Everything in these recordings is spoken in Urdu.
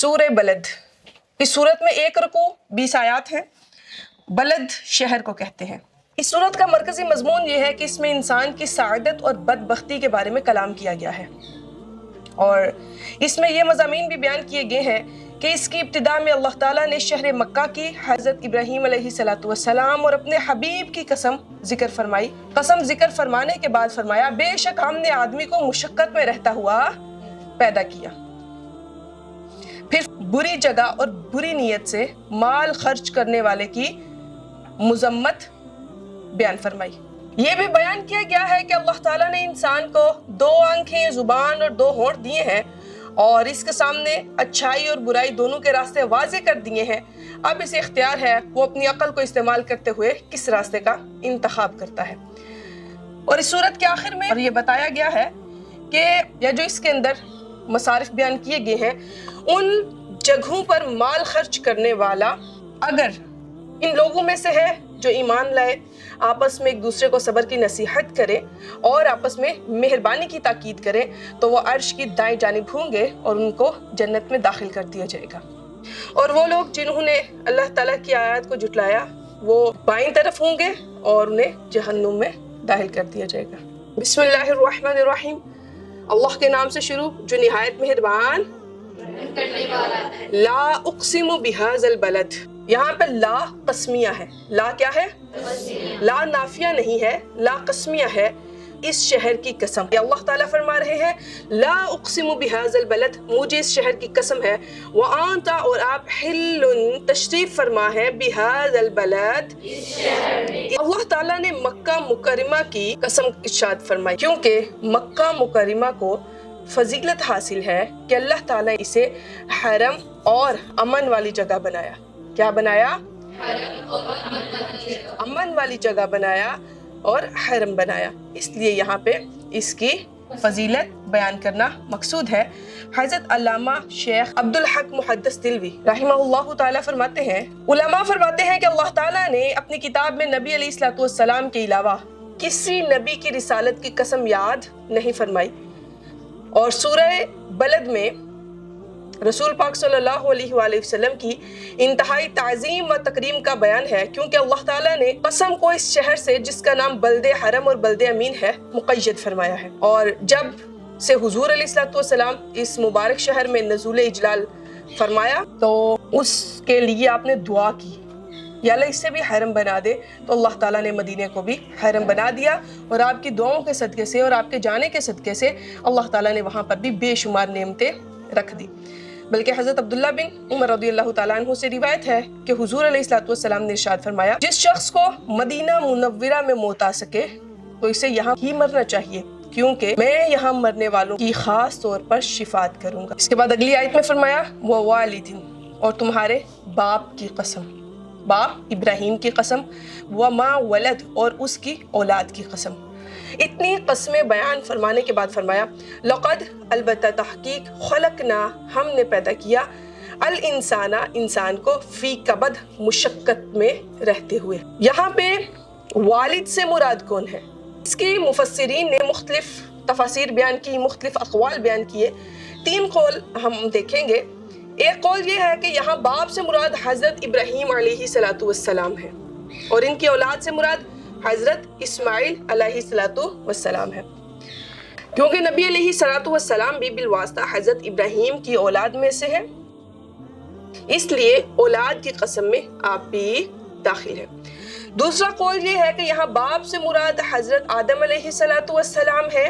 سورہ بلد، اس صورت میں 1 رکوع 20 آیات ہیں۔ بلد شہر کو کہتے ہیں۔ اس صورت کا مرکزی مضمون یہ ہے کہ اس میں انسان کی سعادت اور بدبختی کے بارے میں کلام کیا گیا ہے، اور اس میں یہ مضامین بھی بیان کیے گئے ہیں کہ اس کی ابتدا میں اللہ تعالیٰ نے شہر مکہ کی حضرت ابراہیم علیہ السلام اور اپنے حبیب کی قسم ذکر فرمائی۔ قسم ذکر فرمانے کے بعد فرمایا بے شک ہم نے آدمی کو مشقت میں رہتا ہوا پیدا کیا، پھر بری جگہ اور بری نیت سے مال خرچ کرنے والے کی مذمت بیان فرمائی۔ یہ بھی بیان کیا گیا ہے کہ اللہ تعالیٰ نے انسان کو 2 آنکھیں، زبان اور 2 ہونٹ دیے ہیں، اور اس کے سامنے اچھائی اور برائی دونوں کے راستے واضح کر دیے ہیں۔ اب اسے اختیار ہے وہ اپنی عقل کو استعمال کرتے ہوئے کس راستے کا انتخاب کرتا ہے۔ اور اس صورت کے آخر میں یہ بتایا گیا ہے کہ یا جو اس کے اندر مصارف بیان کیے گئے ہیں، ان جگہوں پر مال خرچ کرنے والا اگر ان لوگوں میں سے ہے جو ایمان لائے، آپس میں ایک دوسرے کو صبر کی نصیحت کرے اور آپس میں مہربانی کی تاکید کرے، تو وہ عرش کی دائیں جانب ہوں گے اور ان کو جنت میں داخل کر دیا جائے گا۔ اور وہ لوگ جنہوں نے اللہ تعالیٰ کی آیات کو جھٹلایا وہ بائیں طرف ہوں گے اور انہیں جہنم میں داخل کر دیا جائے گا۔ بسم اللہ الرحمن الرحیم، اللہ کے نام سے شروع جو نہایت مہربان لا اقسم بہذا البلد۔ یہاں پہ لا قسمیہ ہے۔ لا کیا ہے؟ لا نافیہ نہیں ہے، لا قسمیہ ہے، اس شہر کی قسم۔ اللہ تعالیٰ فرما رہے ہیں لا اقسم بہذا البلد، مجھے اس شہر کی قسم ہے، وانت اور آپ حل تشریف فرما ہے بہذا البلد، اللہ تعالیٰ نے مکہ مکرمہ کی قسم ارشاد فرمائی، کیونکہ مکہ مکرمہ کو فضیلت حاصل ہے کہ اللہ تعالیٰ اسے حرم اور امن والی جگہ بنایا۔ کیا بنایا؟ امن والی جگہ بنایا اور حرم بنایا، اس لیے یہاں پہ اس کی فضیلت بیان کرنا مقصود ہے۔ حضرت علامہ شیخ عبدالحق محدث دلوی رحمہ اللہ تعالیٰ فرماتے ہیں، علماء فرماتے ہیں کہ اللہ تعالیٰ نے اپنی کتاب میں نبی علیہ السلام کے علاوہ کسی نبی کی رسالت کی قسم یاد نہیں فرمائی، اور سورہ بلد میں رسول پاک صلی اللہ علیہ وآلہ وسلم کی انتہائی تعظیم و تکریم کا بیان ہے، کیونکہ اللہ تعالیٰ نے قسم کو اس شہر سے جس کا نام بلد حرم اور بلد امین ہے مقید فرمایا ہے۔ اور جب سے حضور علیہ السلام اس مبارک شہر میں نزول اجلال فرمایا تو اس کے لیے آپ نے دعا کی یا اللہ اس سے بھی حرم بنا دے، تو اللہ تعالیٰ نے مدینے کو بھی حرم بنا دیا، اور آپ کی دعاؤں کے صدقے سے اور آپ کے جانے کے صدقے سے اللہ تعالیٰ نے وہاں پر بھی بے شمار نعمتیں رکھ دی۔ بلکہ حضرت عبداللہ بن عمر رضی اللہ تعالیٰ عنہ سے روایت ہے کہ حضور علیہ السلام نے ارشاد فرمایا جس شخص کو مدینہ منورہ میں موت آ سکے تو اسے یہاں ہی مرنا چاہیے، کیونکہ میں یہاں مرنے والوں کی خاص طور پر شفاعت کروں گا۔ اس کے بعد اگلی آیت میں فرمایا ووالد، اور تمہارے باپ کی قسم، باپ ابراہیم کی قسم، وما ولد، اور اس کی اولاد کی قسم۔ اتنی قسمیں بیان فرمانے کے بعد فرمایا لقد، البتہ تحقیق، خلقنا، ہم نے پیدا کیا، الانسان، انسان کو، فی کبد، مشقت میں رہتے ہوئے۔ یہاں پہ والد سے مراد کون ہے؟ اس کی مفسرین نے مختلف تفاسیر بیان کی، مختلف اقوال بیان کیے۔ 3 قول ہم دیکھیں گے۔ ایک قول یہ ہے کہ یہاں باپ سے مراد حضرت ابراہیم علیہ السلام ہے، اور ان کی اولاد سے مراد حضرت اسماعیل علیہ السلام ہے، کیونکہ نبی علیہ السلام بھی بالواسطہ حضرت ابراہیم کی اولاد میں سے ہے، اس لیے اولاد کی قسم میں آپ بھی داخل ہے۔ دوسرا قول یہ ہے کہ یہاں باپ سے مراد حضرت آدم علیہ السلام ہے،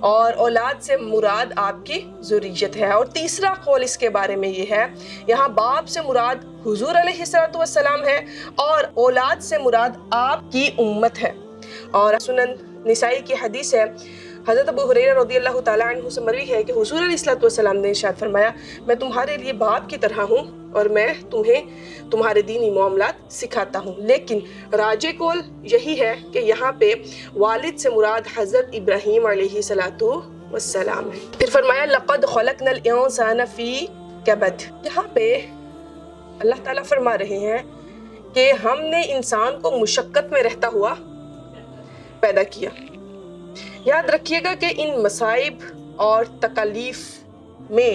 اور اولاد سے مراد آپ کی ذریت ہے۔ اور تیسرا قول اس کے بارے میں یہ ہے یہاں باپ سے مراد حضور علیہ السلام ہے، اور اولاد سے مراد آپ کی امت ہے۔ اور سنن نسائی کی حدیث ہے، حضرت ابو ہریرہ رضی اللہ تعالیٰ عنہ سے مروی ہے کہ حضور علیہ السلام نے ارشاد فرمایا میں تمہارے لیے باپ کی طرح ہوں اور میں تمہیں تمہارے دینی معاملات سکھاتا ہوں، لیکن راجح قول یہی ہے کہ یہاں پہ والد سے مراد حضرت ابراہیم علیہ السلام ہے۔ پھر فرمایا لقد خلقنا الانسان فی کبد، یہاں پہ اللہ تعالیٰ فرما رہے ہیں کہ ہم نے انسان کو مشقت میں رہتا ہوا پیدا کیا۔ یاد رکھیے گا کہ ان مصائب اور تکالیف میں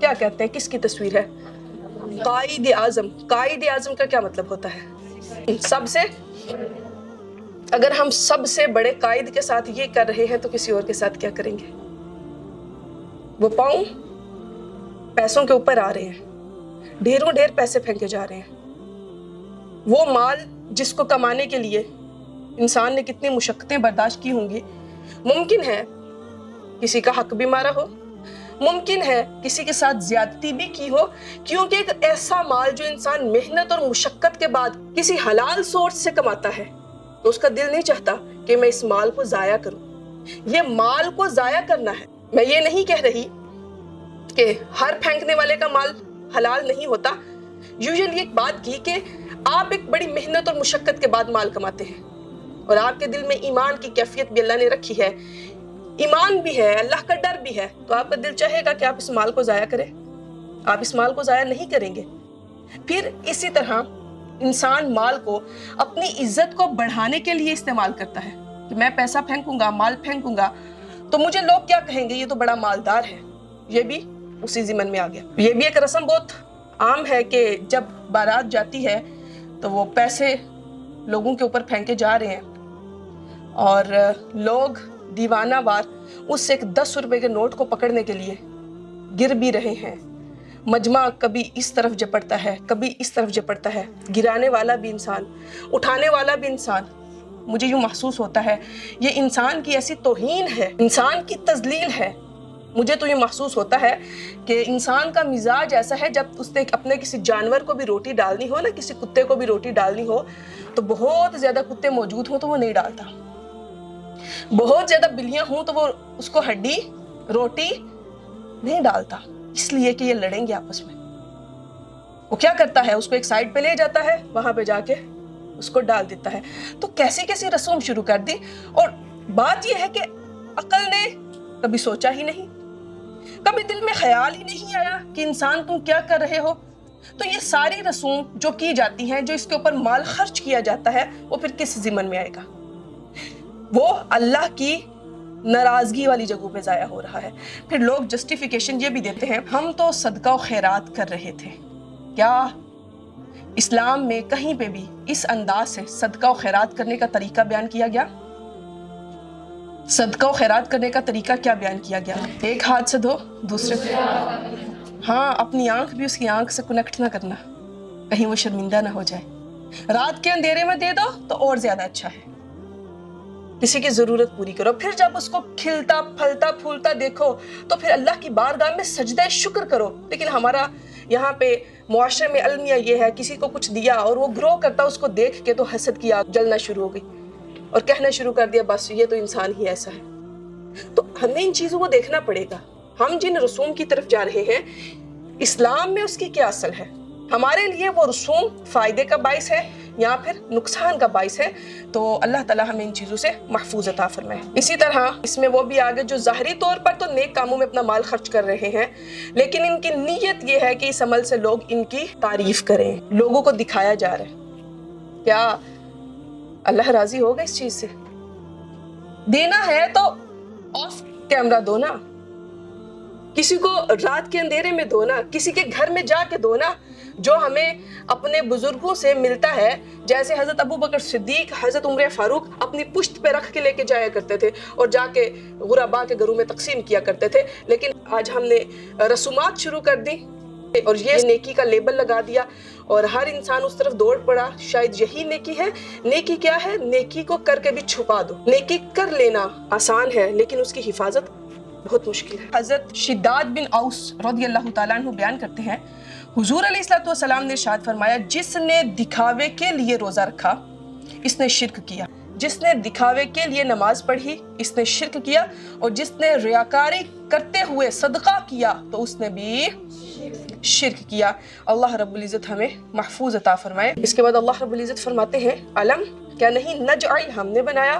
کیا کہتے ہیں کس کی تصویر ہے؟ قائد اعظم. قائد اعظم کا کیا مطلب ہوتا ہے؟ سب سے، اگر ہم سب سے بڑے قائد کے ساتھ یہ کر رہے ہیں تو کسی اور کے ساتھ کیا کریں گے؟ وہ پاؤں پیسوں کے اوپر آ رہے ہیں، ڈھیروں ڈھیر پیسے پھینکے جا رہے ہیں. وہ مال جس کو کمانے کے لیے انسان نے کتنی مشقتیں برداشت کی ہوں گی. ممکن ہے کسی کا حق بھی مارا ہو، ممکن ہے کسی کے ساتھ زیادتی بھی کی ہو، کیونکہ ایک ایسا مال جو انسان محنت اور مشقت کے بعد کسی حلال سورس سے کماتا ہے تو اس کا دل نہیں چاہتا کہ میں اس مال کو ضائع کروں. یہ مال کو ضائع کرنا ہے. میں یہ نہیں کہہ رہی کہ ہر پھینکنے والے کا مال حلال نہیں ہوتا. یوزلی ایک بات کی کہ آپ ایک بڑی محنت اور مشقت کے بعد مال کماتے ہیں اور آپ کے دل میں ایمان کی کیفیت بھی اللہ نے رکھی ہے، ایمان بھی ہے، اللہ کا ڈر بھی ہے، تو آپ کا دل چاہے گا کہ آپ اس مال کو ضائع کریں. آپ اس مال کو ضائع نہیں کریں گے. پھر اسی طرح انسان مال کو اپنی عزت کو بڑھانے کے لیے استعمال کرتا ہے کہ میں پیسہ پھینکوں گا، مال پھینکوں گا تو مجھے لوگ کیا کہیں گے، یہ تو بڑا مالدار ہے. یہ بھی اسی ضمن میں آ گیا. یہ بھی ایک رسم بہت عام ہے کہ جب بارات جاتی ہے تو وہ پیسے لوگوں کے اوپر پھینکے جا رہے ہیں اور لوگ دیوانہ وار اس سے ایک 10 روپے کے نوٹ کو پکڑنے کے لیے گر بھی رہے ہیں. مجمع کبھی اس طرف جپٹتا ہے، کبھی اس طرف جپٹتا ہے، گرانے والا بھی انسان، اٹھانے والا بھی انسان. مجھے یوں محسوس ہوتا ہے یہ انسان کی ایسی توہین ہے، انسان کی تذلیل ہے. مجھے تو یہ محسوس ہوتا ہے کہ انسان کا مزاج ایسا ہے جب اس نے اپنے کسی جانور کو بھی روٹی ڈالنی ہو نا، کسی کتے کو بھی روٹی ڈالنی ہو تو بہت زیادہ کتے موجود ہوں تو وہ نہیں ڈالتا، بہت زیادہ بلیاں ہوں تو وہ اس کو ہڈی روٹی نہیں ڈالتا، اس لیے کہ یہ لڑیں گے آپس میں. وہ کیا کرتا ہے، اس کو ایک سائڈ پہ لے جاتا ہے، وہاں پہ جا کے اس کو ڈال دیتا ہے. تو کیسی کیسی رسوم شروع کر دی. اور بات یہ ہے کہ عقل نے کبھی سوچا ہی نہیں، کبھی دل میں خیال ہی نہیں آیا کہ انسان تم کیا کر رہے ہو. تو یہ ساری رسوم جو کی جاتی ہیں، جو اس کے اوپر مال خرچ کیا جاتا ہے، وہ پھر کس ضمن میں آئے گا؟ وہ اللہ کی ناراضگی والی جگہوں پہ ضائع ہو رہا ہے. پھر لوگ جسٹیفیکیشن یہ بھی دیتے ہیں ہم تو صدقہ و خیرات کر رہے تھے. کیا اسلام میں کہیں پہ بھی اس انداز سے صدقہ و خیرات کرنے کا طریقہ بیان کیا گیا؟ صدقہ و خیرات کرنے کا طریقہ کیا بیان کیا گیا؟ ایک ہاتھ سے دو، دوسرے پہ ہاں، اپنی آنکھ بھی اس کی آنکھ سے کنیکٹ نہ کرنا، کہیں وہ شرمندہ نہ ہو جائے. رات کے اندھیرے میں دے دو تو اور زیادہ اچھا ہے. کسی کی ضرورت پوری کرو. پھر جب اس کو کھلتا پھلتا پھولتا دیکھو تو پھر اللہ کی بارگاہ میں سجدہ شکر کرو. لیکن ہمارا یہاں پہ معاشرے میں المیہ یہ ہے، کسی کو کچھ دیا اور وہ گرو کرتا، اس کو دیکھ کے تو حسد کی آگ جلنا شروع ہو گئی اور کہنا شروع کر دیا بس یہ تو انسان ہی ایسا ہے. تو ہمیں ان چیزوں کو دیکھنا پڑے گا. ہم جن رسوم کی طرف جا رہے ہیں، اسلام میں اس کی کیا اصل ہے؟ ہمارے لیے وہ رسوم فائدے کا باعث ہے یا پھر نقصان کا باعث ہے؟ تو اللہ تعالیٰ ہمیں ان چیزوں سے محفوظ عطا فرمائے. اسی طرح اس میں وہ بھی آگے جو ظاہری طور پر تو نیک کاموں میں اپنا مال خرچ کر رہے ہیں، لیکن ان کی نیت یہ ہے کہ اس عمل سے لوگ ان کی تعریف کریں، لوگوں کو دکھایا جا رہا ہے. کیا اللہ راضی ہوگا اس چیز سے؟ دینا ہے تو آف کیمرہ دو نا، کسی کو رات کے اندھیرے میں دو نا، کسی کے گھر میں جا کے دو نا. جو ہمیں اپنے بزرگوں سے ملتا ہے، جیسے حضرت ابو بکر صدیق، حضرت عمر فاروق اپنی پشت پہ رکھ کے لے کے جایا کرتے تھے اور جا کے غربا کے گھروں میں تقسیم کیا کرتے تھے. لیکن آج ہم نے رسومات شروع کر دی اور یہ نیکی کا لیبل لگا دیا اور ہر انسان اس طرف دوڑ پڑا. شاید یہی نیکی ہے. نیکی کیا ہے؟ نیکی کو کر کے بھی چھپا دو. نیکی کر لینا آسان ہے لیکن اس کی حفاظت بہت مشکل ہے. حضرت شداد بن اوس رضی اللہ تعالیٰ عنہ بیان کرتے ہیں، حضور علیہ السلام نے ارشاد فرمایا، جس نے دکھاوے کے لیے روزہ رکھا اس نے شرک کیا، جس نے دکھاوے کے لیے نماز پڑھی اس نے شرک کیا، اور جس نے ریاکاری کرتے ہوئے صدقہ کیا تو اس نے بھی شرک کیا. اللہ رب العزت ہمیں محفوظ عطا فرمائے. اس کے بعد اللہ رب العزت فرماتے ہیں، علم کیا نہیں نجعل ہم نے بنایا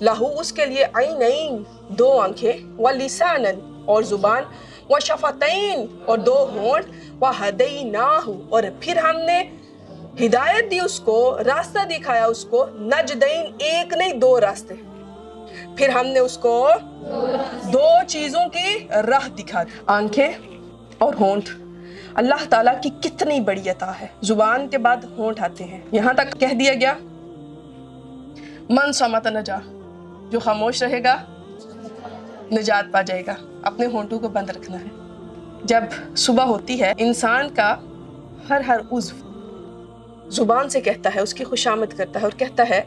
لہو اس کے لیے عینین 2 آنکھیں، ولسانن اور زبان، وشفتین اور 2 ہونٹ، وہدیناہ اور پھر ہم نے ہدایت دی اس کو، راستہ دکھایا اس کو، نجدین 1 نہیں 2 راستے. پھر ہم نے اس کو 2 چیزوں کی راہ دکھا دی، آنکھیں اور ہونٹ اللہ تعالیٰ کی کتنی بڑی عطا ہے. زبان کے بعد ہونٹ آتے ہیں. یہاں تک کہہ دیا گیا من صمت نجا، جو خاموش رہے گا نجات پا جائے گا. اپنے ہونٹوں کو بند رکھنا ہے. جب صبح ہوتی ہے انسان کا ہر عضو زبان سے کہتا ہے، اس کی خوشامد کرتا ہے اور کہتا ہے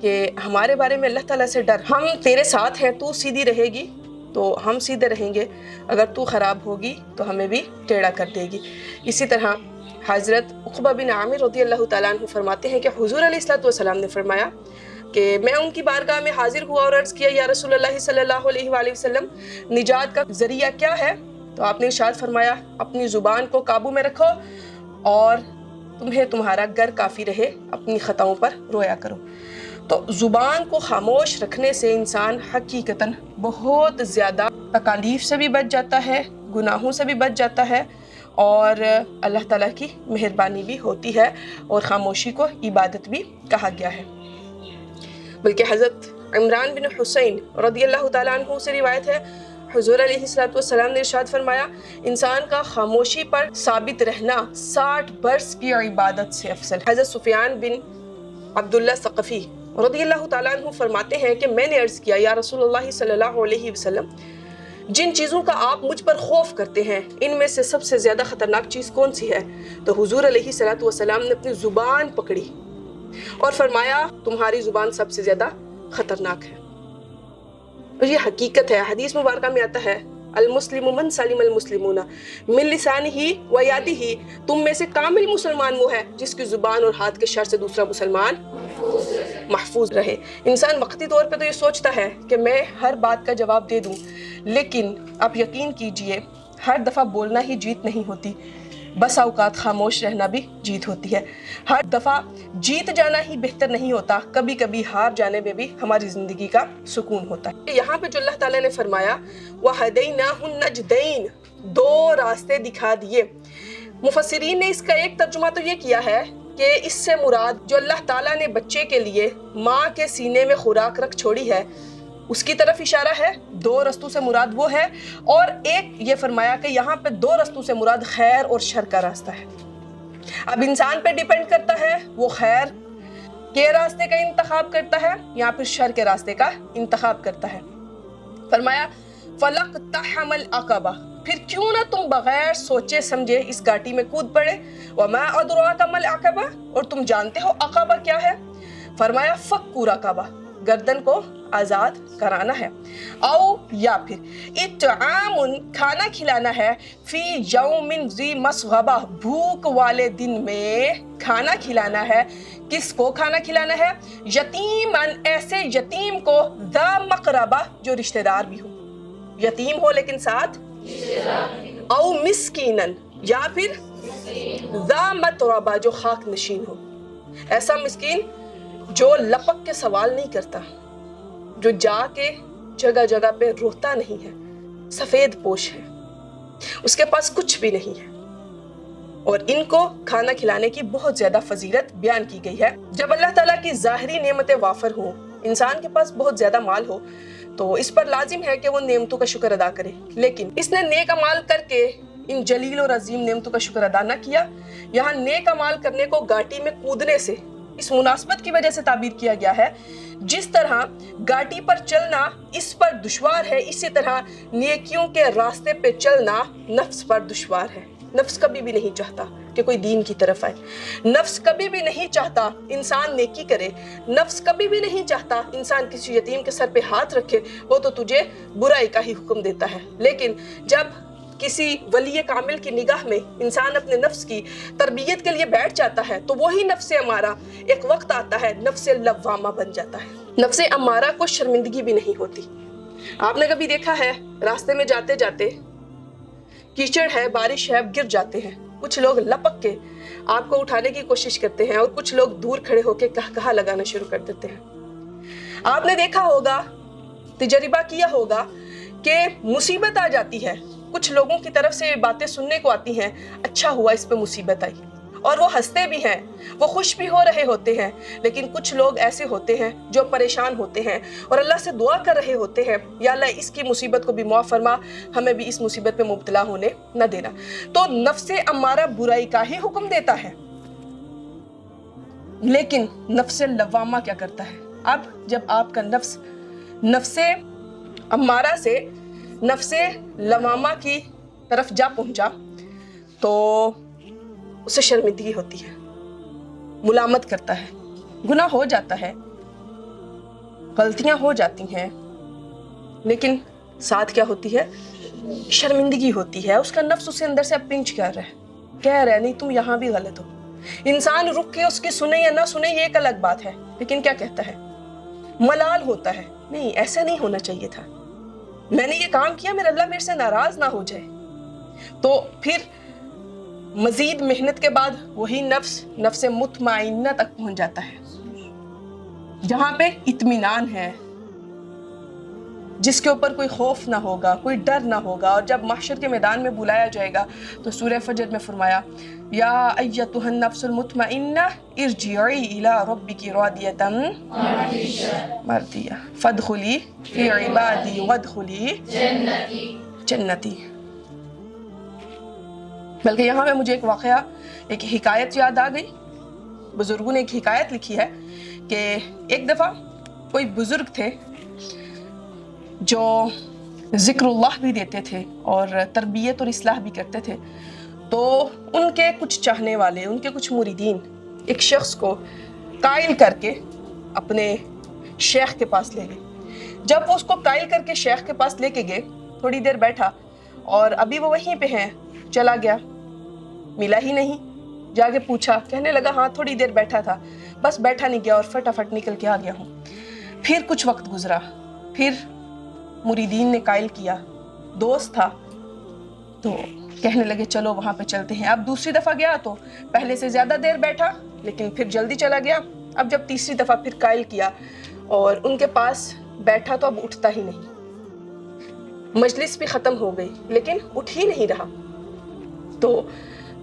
کہ ہمارے بارے میں اللہ تعالیٰ سے ڈر، ہم تیرے ساتھ ہیں، تو سیدھی رہے گی تو ہم سیدھے رہیں گے، اگر تو خراب ہوگی تو ہمیں بھی ٹیڑھا کر دے گی. اسی طرح حضرت عقبہ بن عامر رضی اللہ تعالیٰ عنہ فرماتے ہیں کہ حضور علیہ الصلوۃ والسلام نے فرمایا کہ میں ان کی بارگاہ میں حاضر ہوا اور عرض کیا یا رسول اللہ صلی اللہ علیہ وآلہ وسلم، نجات کا ذریعہ کیا ہے؟ تو آپ نے ارشاد فرمایا اپنی زبان کو قابو میں رکھو اور تمہیں تمہارا گر کافی رہے، اپنی خطاؤں پر رویا کرو. تو زبان کو خاموش رکھنے سے انسان حقیقتاً بہت زیادہ تکالیف سے بھی بچ جاتا ہے، گناہوں سے بھی بچ جاتا ہے، اور اللہ تعالیٰ کی مہربانی بھی ہوتی ہے، اور خاموشی کو عبادت بھی کہا گیا ہے. بلکہ حضرت عمران بن حسین رضی اللہ تعالیٰ عنہ سے روایت ہے، حضور علیہ الصلوۃ والسلام نے ارشاد فرمایا انسان کا خاموشی پر ثابت رہنا 60 برس کی عبادت سے افضل. حضرت سفیان بن عبداللہ ثقفی رضی اللہ تعالیٰ عنہ فرماتے ہیں کہ میں نے عرض کیا یا رسول اللہ صلی اللہ علیہ وسلم، جن چیزوں کا آپ مجھ پر خوف کرتے ہیں ان میں سے سب سے زیادہ خطرناک چیز کون سی ہے؟ تو حضور علیہ الصلوۃ والسلام نے اپنی زبان پکڑی اور فرمایا تمہاری زبان سب سے زیادہ خطرناک ہے. اور یہ حقیقت ہے. حدیث مبارکہ میں آتا ہے المسلم من سلم المسلمون من لسانہ و یدہ، تم میں سے کامل مسلمان وہ ہے جس کی زبان اور ہاتھ کے شر سے دوسرا مسلمان محفوظ رہے. انسان وقتی طور پہ تو یہ سوچتا ہے کہ میں ہر بات کا جواب دے دوں، لیکن آپ یقین کیجئے ہر دفعہ بولنا ہی جیت نہیں ہوتی، بس اوقات خاموش رہنا بھی جیت ہوتی ہے. ہر دفعہ جیت جانا ہی بہتر نہیں ہوتا، کبھی کبھی ہار جانے میں بھی ہماری زندگی کا سکون ہوتا ہے. یہاں پہ جو اللہ تعالیٰ نے فرمایا وَهَدَيْنَاهُ النَّجْدَيْنِ، دو راستے دکھا دیے. مفسرین نے اس کا ایک ترجمہ تو یہ کیا ہے کہ اس سے مراد جو اللہ تعالیٰ نے بچے کے لیے ماں کے سینے میں خوراک رکھ چھوڑی ہے اس کی طرف اشارہ ہے. دو رستوں سے مراد وہ ہے، اور ایک یہ فرمایا کہ یہاں پہ دو رستوں سے مراد خیر اور شر کا راستہ ہے. اب انسان پہ ڈیپینڈ کرتا ہے وہ خیر کے راستے کا انتخاب کرتا ہے یا پھر شر کے راستے کا انتخاب کرتا ہے. فرمایا فَلَقْتَحَمَ الْعَقَبَةَ، پھر کیوں نہ تم بغیر سوچے سمجھے اس گھاٹی میں کود پڑے. وَمَا أَدْرَاكَ مَا الْعَقَبَةُ، اور تم جانتے ہو عقبہ کیا ہے؟ فرمایا فَكُّ رَقَبَةٍ، گردن کو آزاد کرانا ہے. او یا پھر اطعام، کھانا کھلانا ہے، فی یوم ذی مسغبہ، بھوک والے دن میں کھانا کھلانا ہے. کس کو کھانا کھلانا ہے؟ یتیماً، ایسے یتیم کو، ذا مقربہ، جو رشتہ دار بھی ہو، یتیم ہو لیکن ساتھ، او مسکیناً، یا پھر ذا متربہ، جو خاک نشین ہو. ایسا مسکین جو لپک کے سوال نہیں کرتا، جو جا کے جگہ جگہ پہ روتا نہیں ہے، سفید پوش ہے، اس کے پاس کچھ بھی نہیں ہے. اور ان کو کھانا کھلانے کی بہت زیادہ فضیلت بیان کی گئی ہے. جب اللہ تعالیٰ کی ظاہری نعمتیں وافر ہوں، انسان کے پاس بہت زیادہ مال ہو، تو اس پر لازم ہے کہ وہ نعمتوں کا شکر ادا کرے. لیکن اس نے نیک اعمال کر کے ان جلیل اور عظیم نعمتوں کا شکر ادا نہ کیا. یہاں نیک اعمال کرنے کو گھاٹی میں کودنے سے اس مناسبت کی وجہ سے تعبیر کیا گیا ہے. جس طرح گھاٹی پر چلنا اس پر دشوار ہے، اسی طرح نیکیوں کے راستے پہ چلنا نفس پر دشوار ہے. نفس کبھی بھی نہیں چاہتا کہ کوئی دین کی طرف آئے، نفس کبھی بھی نہیں چاہتا انسان نیکی کرے، نفس کبھی بھی نہیں چاہتا انسان کسی یتیم کے سر پہ ہاتھ رکھے، وہ تو تجھے برائی کا ہی حکم دیتا ہے. لیکن جب کسی ولی کامل کی نگاہ میں انسان اپنے نفس کی تربیت کے لیے بیٹھ جاتا ہے تو وہی نفس امارہ ایک وقت آتا ہے نفس لوامہ بن جاتا ہے. نفس امارہ کو شرمندگی بھی نہیں ہوتی. آپ نے کبھی دیکھا ہے راستے میں جاتے جاتے کیچڑ ہے، بارش ہے، اب گر جاتے ہیں، کچھ لوگ لپک کے آپ کو اٹھانے کی کوشش کرتے ہیں اور کچھ لوگ دور کھڑے ہو کے کہا لگانا شروع کر دیتے ہیں. آپ نے دیکھا ہوگا، تجربہ کیا ہوگا کہ مصیبت آ جاتی ہے، کچھ لوگوں کی طرف سے باتیں سننے کو آتی ہیں، اچھا ہوا اس پہ مصیبت آئی، اور وہ ہنستے بھی ہیں، وہ خوش بھی ہو رہے ہوتے ہیں، لیکن کچھ لوگ ایسے ہوتے ہیں جو پریشان ہوتے ہیں اور اللہ سے دعا کر رہے ہوتے ہیں، یا اللہ اس کی مصیبت کو بھی معاف فرما، ہمیں بھی اس مصیبت میں مبتلا ہونے نہ دینا۔ تو نفس امارہ برائی کا ہی حکم دیتا ہے، لیکن نفس لوامہ کیا کرتا ہے؟ اب جب آپ کا نفس امارہ سے نفس لوامہ کی طرف جا پہنچا تو اسے شرمندگی ہوتی ہے، ملامت کرتا ہے، گناہ ہو جاتا ہے، غلطیاں ہو جاتی ہیں، لیکن ساتھ کیا ہوتی ہے؟ شرمندگی ہوتی ہے۔ اس کا نفس اسے اندر سے پنچ کر رہا ہے، کہہ رہا ہے نہیں تم یہاں بھی غلط ہو۔ انسان رک کے اس کی سنے یا نہ سنے یہ ایک الگ بات ہے، لیکن کیا کہتا ہے؟ ملال ہوتا ہے، نہیں ایسا نہیں ہونا چاہیے تھا، میں نے یہ کام کیا، میرا اللہ میرے سے ناراض نہ ہو جائے۔ تو پھر مزید محنت کے بعد وہی نفس مطمئنہ تک پہنچ جاتا ہے، جہاں پہ اطمینان ہے، جس کے اوپر کوئی خوف نہ ہوگا، کوئی ڈر نہ ہوگا۔ اور جب محشر کے میدان میں بلایا جائے گا تو سورہ فجر میں فرمایا یا ایتھا النفس المطمئنہ ارجعی الی ربک راضیۃ مرضیہ فادخلی فی عبادی وادخلی جنتی۔ بلکہ یہاں میں مجھے ایک واقعہ، ایک حکایت یاد آ گئی۔ بزرگوں نے ایک حکایت لکھی ہے کہ ایک دفعہ کوئی بزرگ تھے جو ذکر اللہ بھی دیتے تھے اور تربیت اور اصلاح بھی کرتے تھے، تو ان کے کچھ چاہنے والے، ان کے کچھ مریدین ایک شخص کو قائل کر کے اپنے شیخ کے پاس لے گئے۔ جب وہ اس کو قائل کر کے شیخ کے پاس لے کے گئے، تھوڑی دیر بیٹھا اور ابھی وہ وہیں پہ ہیں، چلا گیا، ملا ہی نہیں۔ جا کے پوچھا، کہنے لگا ہاں تھوڑی دیر بیٹھا تھا، بس بیٹھا نہیں گیا اور فٹافٹ نکل کے آ گیا ہوں۔ پھر کچھ وقت گزرا، پھر مریدین نے قائل کیا، دوست تھا تو کہنے لگے چلو وہاں پہ چلتے ہیں۔ اب دوسری دفعہ گیا تو پہلے سے زیادہ دیر بیٹھا، لیکن پھر جلدی چلا گیا۔ اب جب تیسری دفعہ پھر قائل کیا اور ان کے پاس بیٹھا تو اب اٹھتا ہی نہیں، مجلس بھی ختم ہو گئی لیکن اٹھ ہی نہیں رہا۔ تو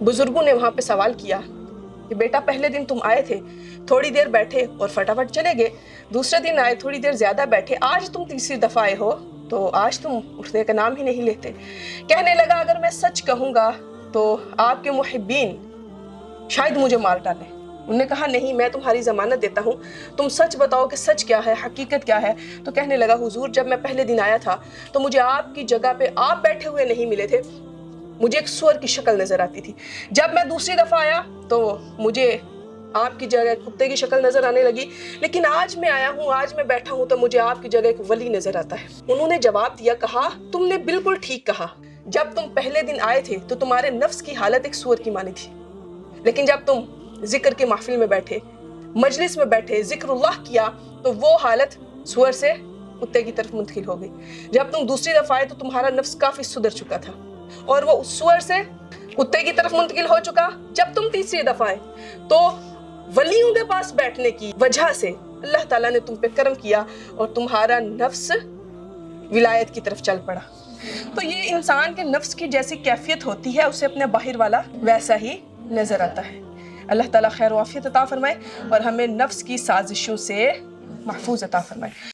بزرگوں نے وہاں پہ سوال کیا کہ بیٹا پہلے دن تم آئے تھے، تھوڑی دیر بیٹھے اور فٹافٹ چلے گئے، دوسرے دن آئے تھوڑی دیر زیادہ بیٹھے، آج تم تیسری دفعہ آئے ہو تو آج تم اٹھنے کا نام ہی نہیں لیتے۔ کہنے لگا اگر میں سچ کہوں گا تو آپ کے محبین شاید مجھے مار ڈالیں۔ انہوں نے کہا نہیں، میں تمہاری ضمانت دیتا ہوں، تم سچ بتاؤ کہ سچ کیا ہے، حقیقت کیا ہے۔ تو کہنے لگا حضور جب میں پہلے دن آیا تھا تو مجھے آپ کی جگہ پہ آپ بیٹھے ہوئے نہیں ملے تھے، مجھے ایک سور کی شکل نظر آتی تھی۔ جب میں دوسری دفعہ آیا تو مجھے آپ کی جگہ کتے کی شکل نظر آنے لگی، لیکن آج میں آیا ہوں، آج میں بیٹھا ہوں تو مجھے آپ کی جگہ ایک ولی نظر آتا ہے۔ انہوں نے جواب دیا، کہا تم نے بالکل ٹھیک کہا، جب تم پہلے دن آئے تھے تو تمہارے نفس کی حالت ایک سور کی مانی تھی، لیکن جب تم ذکر کے محفل میں بیٹھے، مجلس میں بیٹھے، ذکر اللہ کیا تو وہ حالت سور سے کتے کی طرف منتقل ہو گئی۔ جب تم دوسری دفعہ آئے تو تمہارا نفس کافی سدھر چکا تھا اور وہ سور سے کتے کی طرف منتقل ہو چکا۔ جب تم تیسری دفعہ آئے تو ولیوں کے پاس بیٹھنے کی وجہ سے اللہ تعالیٰ نے تم پہ کرم کیا اور تمہارا نفس ولایت کی طرف چل پڑا۔ تو یہ انسان کے نفس کی جیسی کیفیت ہوتی ہے، اسے اپنے باہر والا ویسا ہی نظر آتا ہے۔ اللہ تعالیٰ خیر و عافیت عطا فرمائے اور ہمیں نفس کی سازشوں سے محفوظ عطا فرمائے۔